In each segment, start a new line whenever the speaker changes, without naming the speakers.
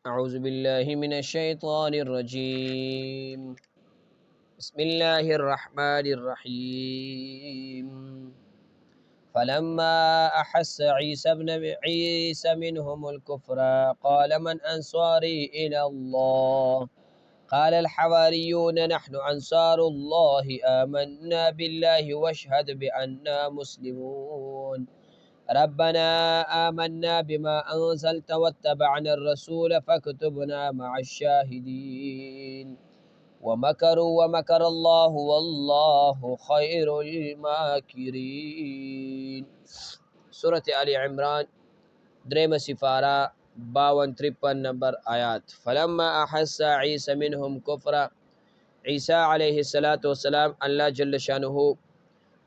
أعوذ بالله من الشيطان الرجيم. بسم الله الرحمن الرحيم. فلما أحس عيسى منهم الكفر قال من أنصاري إلى الله قال الحواريون نحن أنصار الله آمنا بالله واشهد بأننا مسلمون. ربنا آمنا بما أنزلت واتبعنا الرسول فاكتبنا مع الشاهدين. ومكروا ومكر الله والله خير الماكرين. سورة آل عمران دريم سفارة 52-53 نمبر آيات. فلما أحس عيسى منهم كفر، عیسی علیہ السلام الله جل شانه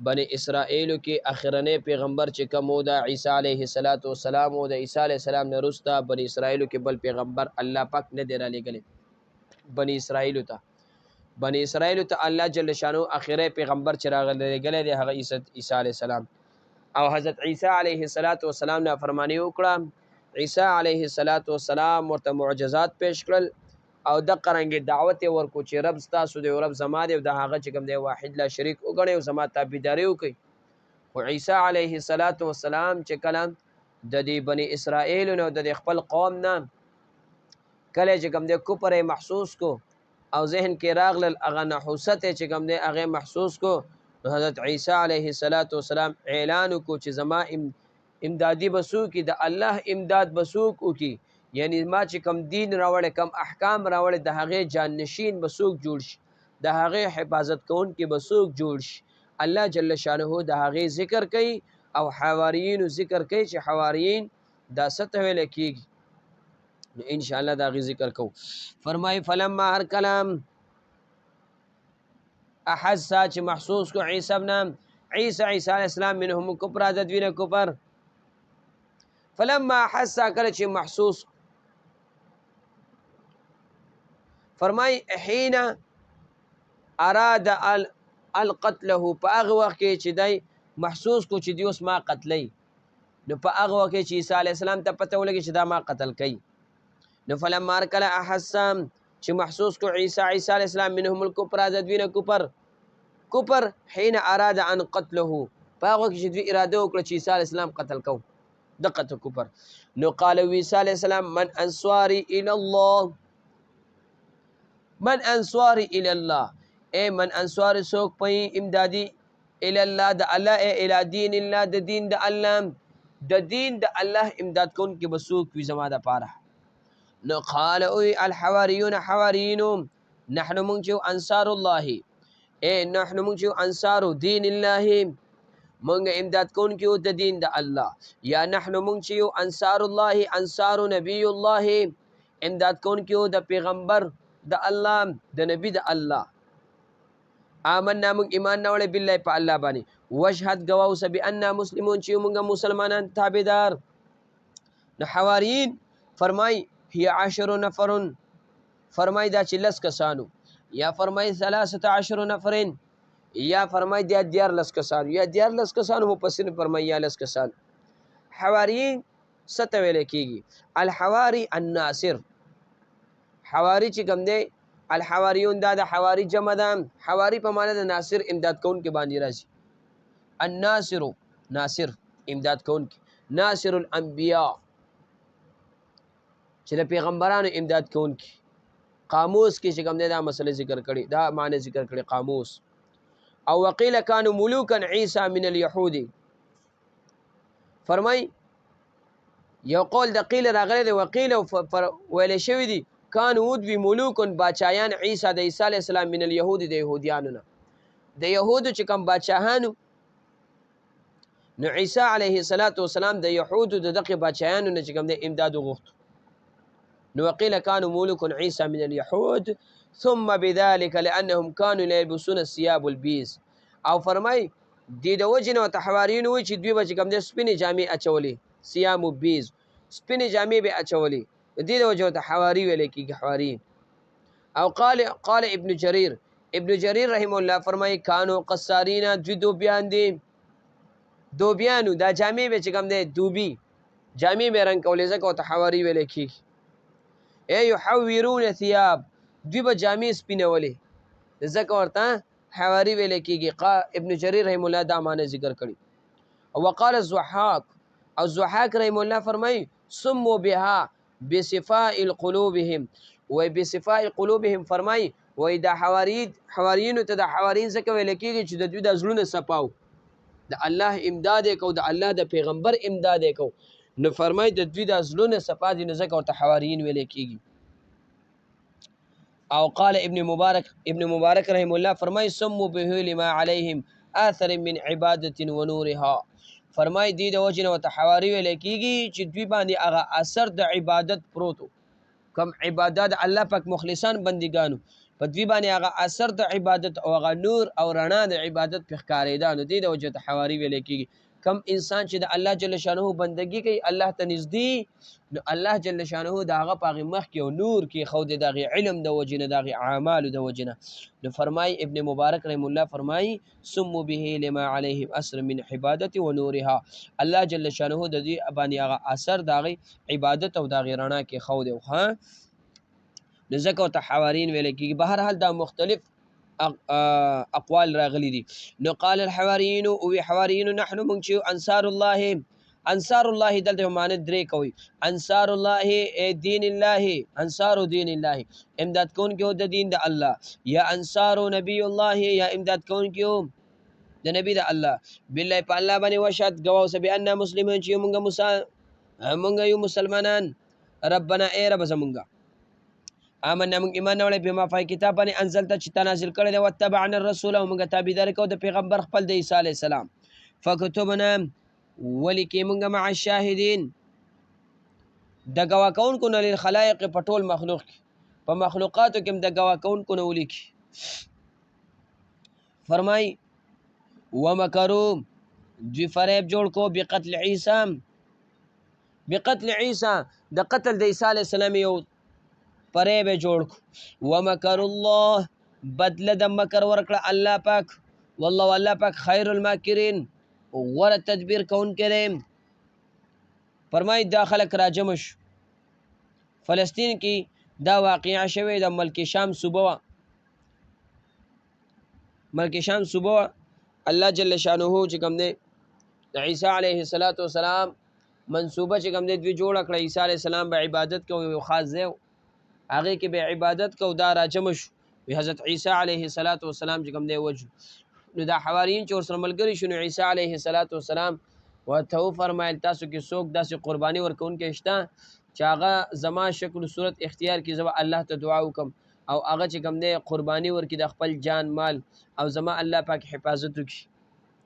بني اسرائیل کې اخرنی پیغمبر چې کوم دا عیسی علیه السلام او د عیسی علیه السلام نه وروسته بني اسرائیل کې بل پیغمبر الله پاک نه دی را لېږلی. بني اسرائیل ته الله جل شانه اخري پیغمبر چې راغلی دی هغه عیسی علیه السلام او حضرت عیسی علیه السلام نه فرمانی وکړه. عیسی علیه السلام ورته معجزات پیش کړل او د قرنګ دعوت ورکو چې رب ستاسو دی او رب زما دی او د هغه چې کوم دی واحد لا شریک وګڼي او زما تابعداري وکړي. خو عیسی علیه السلام چې کله د دې بني اسرائیل نو د خپل قوم نه کله چې کوم دی کفر محسوس کو او ذهن کې راغلل هغه نحوست چې کوم دی هغه محسوس کو، نو حضرت عیسی علیه السلام اعلان وکړو چې زما امدادي بسو کی د الله امداد بسو کی، یعنی ما چې کم دین راوړې کم احکام راوړې د هغه جان نشین بسوک جوړ شي، د هغه حفاظت کون کې بسوک جوړ شي. الله جل شانه د هغه ذکر کوي او حواریین ذکر کوي چې حواریین دا ست ویل کیږي. ان شاء الله دا غي ذکر کو. فرمای فلما هر کلام احس چې محسوس کو عیسی ابن عیسی علیہ السلام منهم کفر د دوی نه کفر. فلما احس کله چې محسوس فرمای حين اراد القتله په هغه وخت کې چې دای محسوس کو چې دیوس ما قتلای، نو په هغه وخت کې چې عیسی علیہ السلام ته پته ولګي چې دا ما قتل کړي. نو فلما ارکل احسام چې محسوس کو عیسی علیہ السلام منهم الكفر ذوین کفر حين اراد ان قتله په هغه وخت چې دوی اراده وکړه چې عیسی علیہ السلام قتل کو دقه کفر. نو قال عیسی علیہ السلام من انصاري الى الله، من انصاري الى الله اے من انصار سوک پئی امدادی الى الله د الله الى دین الله د دین د الله د دین د الله امداد کون کې بسوک وی زما د پاره. نو قال او الحواریون حواریین نحن منجو انصار الله اے نحن منجو انصار دین الله منګ امداد کون کې د دین د الله، یا نحن منجو انصار الله انصار نبی الله امداد کون کې د پیغمبر د الله د نبی د الله. آمنا موږ ایمان راوړی بالله په الله باندې، وشهد گواو سبي اننا مسلمون چې موږ مسلمانان تابعدار. نو حواریین فرمای هي 10 نفر، فرمای دا چې 10 کسانو، یا فرمای 13 نفرین، یا فرمای دا 14 کسانو، یا 14 کسانو مفسر فرمای یا 10 کسانو. حواریین ست ویل کیږي الحواری الناصر، حواری چې کوم دی الحواریون دا د حواری جمع ده، حواری په معنی د ناصر امداد کون کې باندې راځي. الناصر ناصر امداد کون کې، ناصر الانبیاء چې د پیغمبرانو امداد کون کې. قاموس کې چې کوم دی دا مسله ذکر کړي، دا معنی ذکر کړي قاموس. او وقیل کانوا ملوکا عیسی من اليهود، فرمای یو قول د قیل راغلی دی، وقیل ویل شوی دی کانوا ودوی ملوکن باچایان عیسی د عیسی علیہ السلام من اليهود د یهودیانو نه، د یهودو چې کوم باچاهانو، نو عیسی علیه السلام د یهودو د دغه باچایانو نه چې کوم د امداد وغوښت. نو وقیل کانوا ملوک عیسی من اليهود ثم بذلك لانهم كانوا لا يلبسون الثياب البيض، او فرمای د وجه نو تحوارین وی چې دوی به کوم د سپینې جامې اچولې، ثياب البيض سپینې جامې به اچولې، د دې وجه ته حواری ویل کیږي حواری. او قال ابن جریر رحم الله فرمای کانوا قصارین دوی بیان دي دوبیانو دا جامې به چې کوم دی دوبی جامې به رنگ کولې ځکه ته حواری ویل کیږي. ای یحورون ثياب دوی به جامې سپینولې ځکه ورته حواری ویل کېږي. ابن جریر رحم الله دا معنی ذکر کړي. وقال الضحاک او ضحاک رحم الله فرمایي سموا بها بصفاء قلوبهم و بصفاء قلوبهم فرمایي وای دا حواریینو ته د حواریین ځکه ویل کېږي چې د دوی د زړونو صفاو د الله امداد کو د الله د پیغمبر امداد کو نو فرمایي د دوی د زړونو صفا دي نو ځکه ورته حواریین ویل کېږي. او قال ابن مبارک رحم الله فرمایي سموا به لما عليهم آثر من عبادة ونورها فرمای دی د وجه نه ورته حواري ویل کېږي چې دوی باندې هغه اثر د عبادت پروتو کم عبادت الله پاک مخلصان بندګانو په دوی باندې هغه اثر د عبادت او هغه نور او رڼا د عبادت په ښکارېدا نو دی د وجه ته حواري ویل کېږي. کم انسان چې د الله جل شانه بندگی کوي الله ته نږدې نو الله جل شانه د هغه په مخ کې او نور کې خو د دغه علم د وجه نه دغه اعمال د وجه نه نو فرمای ابن مبارک رحم الله فرمای سموا به لما عليه اثر من عبادت و نورها الله جل شانه د دې باندې هغه اثر دغه عبادت او دغه رڼا کې خو دی ها نو ځکه ته حوارین ویل کېږي. به هر حال دا مختلف اقوال راغلي دي. نو قال الحواريين او حواريين نحن منشي انصار الله دلته معنی درې کوي انصار الله دین الله انصار دین الله امداد کون کیو د دین د الله یا انصار نبی الله یا امداد کون کیو د نبی د الله بالله په الله باندې وشهد گواو سبي ان مسلمان چې مونږ یو مسلمانان ربنا ای رب زمونږ آمنا من ایمان وړي بما فای کتاب باندې انزلته چې تنازل کړی دی وتبعنا الرسول او موږ تابعداري کوو د پیغمبر خپل د عیسی علیه السلام فکتبنا ولیکې موږ مع الشاهدین د ګوا کوونکو نه للخلایق په ټول مخلوق په مخلوقاتو کې د ګوا کوونکو نه ولیکي. فرمای ومکروا دوی فریب جوړ کو بقتل عیسی د قتل د عیسی علیه السلام یو فریب جوړ کو ومکر الله بدله د مکر ورکړه الله پاک والله الله پاک خیر الماکرین غوره تدبیر کون کریم. فرمای دا خلق راجمش فلسطین کې دا واقعا شوی د ملک شام صوبه الله جل شانه چې کوم دی د عیسی علیه السلام منصوبه چې کوم دی دوی جوړ کړه عیسی علیه السلام به عبادت کوي یو خاص ځای هغه کې به عبادت کو دا راجم شو وی حضرت عیسی علیه السلام چې کوم دی وجه نو دا حواریین چې ورسره ملګری شو نو عیسی علیه السلام ورته فرمایل تاسو کې څوک داسې قرباني ورکوونکی شته چې هغه زما شکل صورت اختیار کړي زما الله ته دعا وکم او هغه چې کوم دی قرباني ورکړي د خپل جان مال او زما الله پاک حفاظت وکړي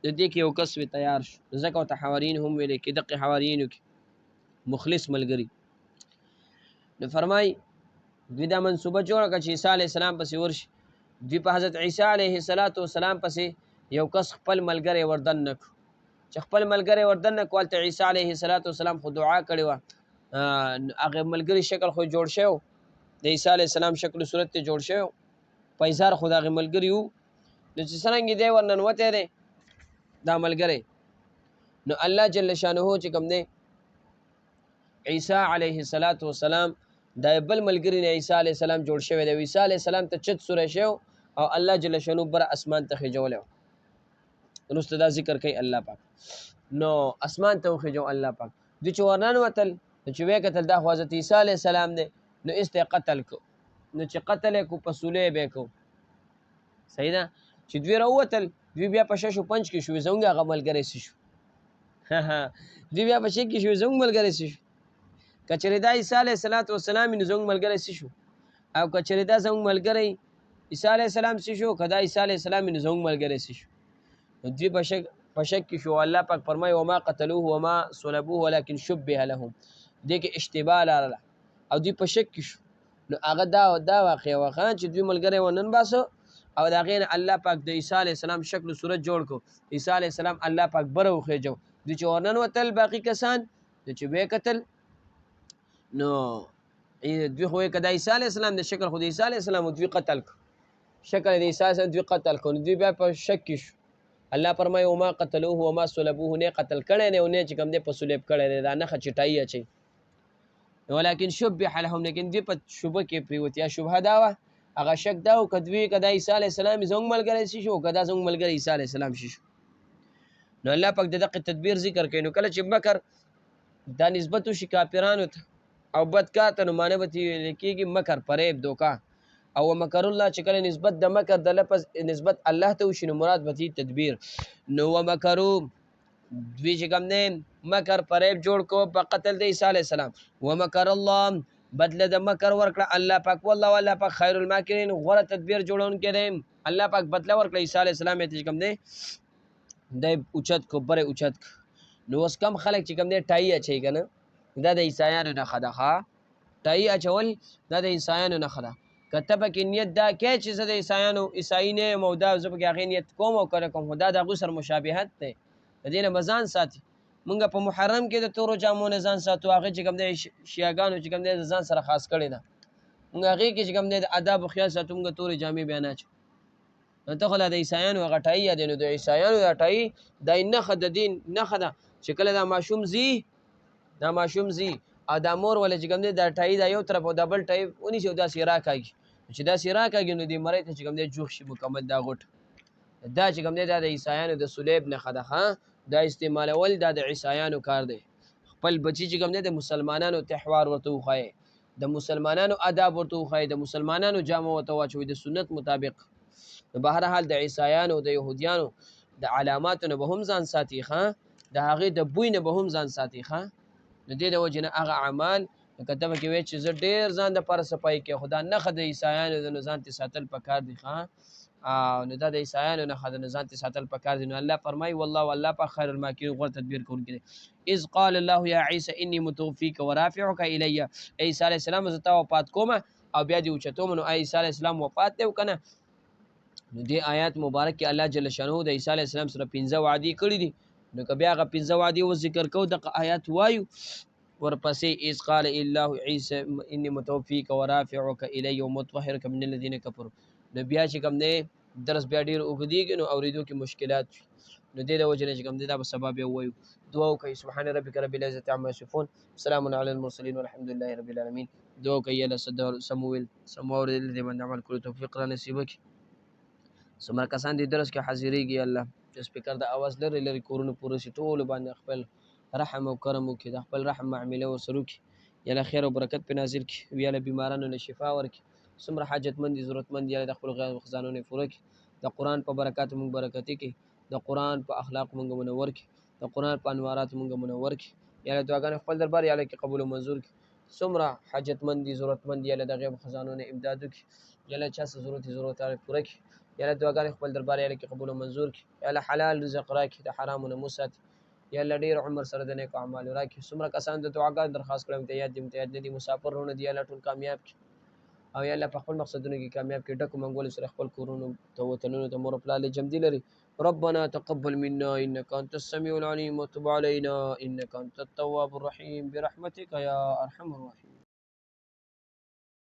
د دې کې یو کس وی تیار شو ځکه ته حواریین هم ویل کې دغه حواریینو کې مخلص ملګری. نو فرمای دوی دا منصوبه جوړه کړه چې عیسی علیه السلام پسې ورشي دوی په حضرت عیسی علیه السلام پسې یو کس خپل ملګری وردن نه کړو چې خپل ملګری وردن نه کول ته عیسی علیه السلام خو دعا کړې وه هغه ملګری شکل خو جوړ شوی د عیسی علیه السلام شکل صورت ته جوړ شوی پیسار خو د هغې ملګري وو نو چې څرنګې دی ورننوتی دی دا ملګری نو الله جل شانه چې کوم دی عیسی علیه السلام دا بل ملګری نه عیسی علیه السلام جوړ شوی دی عیسی علیه السلام ته چت سوری شوی او الله جل شانه بر اسمان ته خېجولی وروسته دا ذکر کوي الله پاک نو اسمان ته وخېجو الله پاک دوی چې ورننوتل نو چې ویې کتل دا خو حضرت عیسی علیه السلام دی نو ایسته قتل کو نو چې قتل یې کو په سولې به کو صحیح ده چې دوی راووتل دوی بیا په ششو پنج کې شوې زموږ هغه ملګری څه شو دوی بیا په شک کې شوې زموږ ملګری څه شو کچری دا عیسی علیه السلام نو زموږ ملګری څه شو او کچری دا زموږ ملګری عیسی علیه السلام څه شو کدا عیسی علیه السلام نو زموږ ملګری څه شو دوی په شک کې شو الله پاک فرمایي وما قتلوه وما صلبوه ولكن شبه لهم دې کې اشتباه لاله او دوی په شک کې شو نو هغه دا واقعه وخان چې دوی ملګری ونن باسو او دا غین الله پاک د عیسی علیه السلام شکل صورت جوړ کو عیسی علیه السلام الله پاک بره وخېجو دوی چې ورنن وتل باقي کسان چې به قتل نو دوی خو کدا عیسی علیه السلام د شکل خو د عیسی علیه السلام دوی قتل کو شکل د عیسی علیه دوی قتل کو دوی بیا په شک کې شو الله فرمایي وما قتلوه وما صلبوه نه قتل کړي نه او نه چې کوم دې په صلیب کړي دا نه خچټای اچي ولكن شبح لهم، لیکن دی په شبه کې پریوت یا شبهه دا وه هغه شک دا و کدوی کدا عیسی علیه السلام زموږ ملګری شو کدا زموږ ملګری عیسی علیه السلام شو. نو الله پاک د دغه تدبیر ذکر کوي. نو کله چې مکر دا نسبت وشي کافرانو ته او بد کار ته، نو معنی به ویل کېږي مکر، فریب، دوکه. او مکر الله چې کله نسبت د مکر د لفظ نسبت الله ته وشي، نو مراد به تدبیر. نو ومکرو دوی چې کوم دی مکر فریب جوړ کو په قتل د عیسی علیه السلام. ومکر الله بدله د مکر ورکړه الله پاک، والله والله پاک خیر الماکرین غوره تدبیر جوړونکی دی. الله پاک بدله ورکړه عیسی علیه السلام ته چې کوم دی دی اوچت کو بره اوچت کو. نو اوس کم خلک چې کوم دی ټایي اچوي که نه، دا د عیسایانو نښه ده. ښه ټایي اچول دا د عیسایانو نښه ده. که ته پکې نیت دا کوې چې زه د عیسایانو عیسایي نه یم او دا زه پکې هغې نیت کوم او که نه کوم، خو دا د هغوی سره مشابهت دی، د دې نه به ځان ساتي. مونږ په محرم کې د تورو جامو نه ځان ساتو، هغې چې کوم دی شیعهګانو چې کوم دی د ځان سره خاص کړې ده. مونږ هغې کې چې کوم دی د آداب و خیال ساتو، مونږ تورې جامې بیا نه اچو. نو ته خو لا د عیسایانو هغه ټایي یادوې. نو د عیسایانو دا ټایي دا نښه د دین نښه ده چې کله دا ماشوم ځي او دا مور ولا چې کوم دی دا ټایي دا یو طرف او دا بل ټایي ونیسي او داسې راکاږي. چې داسې راکاږي نو دې مرۍ ته چې کوم دی جوخ شي مکمل دا غوټ. دا چې کوم دی دا د عیسایانو د صلیب نښه ده. ښه دا استعمالول دا د عیسایانو کار دی. خپل بچي چې کوم دی د مسلمانانو تحوار ورته وښایي، د مسلمانانو آداب ورته وښایي، د مسلمانانو جامه ورته واچوي د سنت مطابق. نو بهرحال د عیسایانو د یهودیانو د علاماتو نه به هم ځان ساتي. ښه د هغې د بوی نه به هم ځان ساتي. ښه د دې د وجې نه هغه اعمال لکه ته به کې وایې چې زه ډېر ځان دپاره صفایي کوي، خو دا نښه د عیسایانو ده، نو ځان ترې ساتل پکار دي. ښه نو دا د عیسایانو نښه ده، نو ځان ترې ساتل پکار دي. نو الله فرمایي والله والله پاک خیر الماکرین غوره تدبیر کوونکی دی. اذ قال الله یا عیسی انی متوفیک ورافعک الی. عیسی علیه السلام زه تا وفات کومه او بیا دې اوچتوم. نو عیسی علیه السلام وفات دی او که نه؟ نو دې آیات مبارک کې الله جل شانه د عیسی علیه السلام سره 15 وعدې کړي دي. نو که بیا هغه 15 وعدې و ذکر کوو دغه آیات وایو ورپسې اذ قال الله عیسی انی متوفیک ورافعک الی ومطهرک من الذین کفروا. نو بیا چې کوم دی درس بیا ډېر اوږدېږي نو اورېدو کې مشکلات وي. نو دې د وجې نه چې کوم دی دا به سبا بیا ووایو. دعا وکړئ سبحان ربک رب العزة عما یصفون سلام علی المرسلین والحمد لله رب العالمین. دعا وکړئ الله سمویل سمواورېدل دې باندې عمل کړو توفیق را نصیب کړي. څومره کسان دې درس کې حاضرېږي الله چې سپیکر د اواز لرې لرې کورونه پوره شي، ټولو باندې خپل رحم او کرم وکړي، د خپل رحم معامله ورسره وکړي. یا الله خیر او برکت پې نازل کړي، یا الله بیمارانو نه شفا ورکړي. څومره حاجتمند دي ضرورتمند دي د خپلو خزانو نه پوره کړي. د قرآن په برکاتو موږ برکتي کړي، د قرآن په اخلاقو موږ منور کړي، د قرآن په انواراتو موږ منور کړي. یا الله دعاګانې خپل دربار یا الله کې قبول او منظور کړي. څومره حاجتمند دي ضرورتمند دي یا الله د غیب خزانو نه امداد وکړي. یا الله چا څه ضرورت پوره کړي. یا الله دعاګانې خپل دربار یا الله کې قبول او منظور کړي. یا الله حلال رزق راکړي، د حرامو نه مو ساتي. یا الله ډېر عمر سره د نیکو اعمالو راکړي. څومره کسان د دعاګانو درخواست کړی امتیاز دي امتیاز نه دي مسافر رونه دي، یا الله ټول کامیاب کړي او یا الله په خپل مقصدونو کې کامیاب کړي. ډکو منګولو سره خپل کورونو ته وطنونو ته مور او پلار جمدي لري. ربنا تقبل منا انك انت السميع العليم وتب علينا انك انت التواب الرحيم برحمتك يا ارحم الراحمين.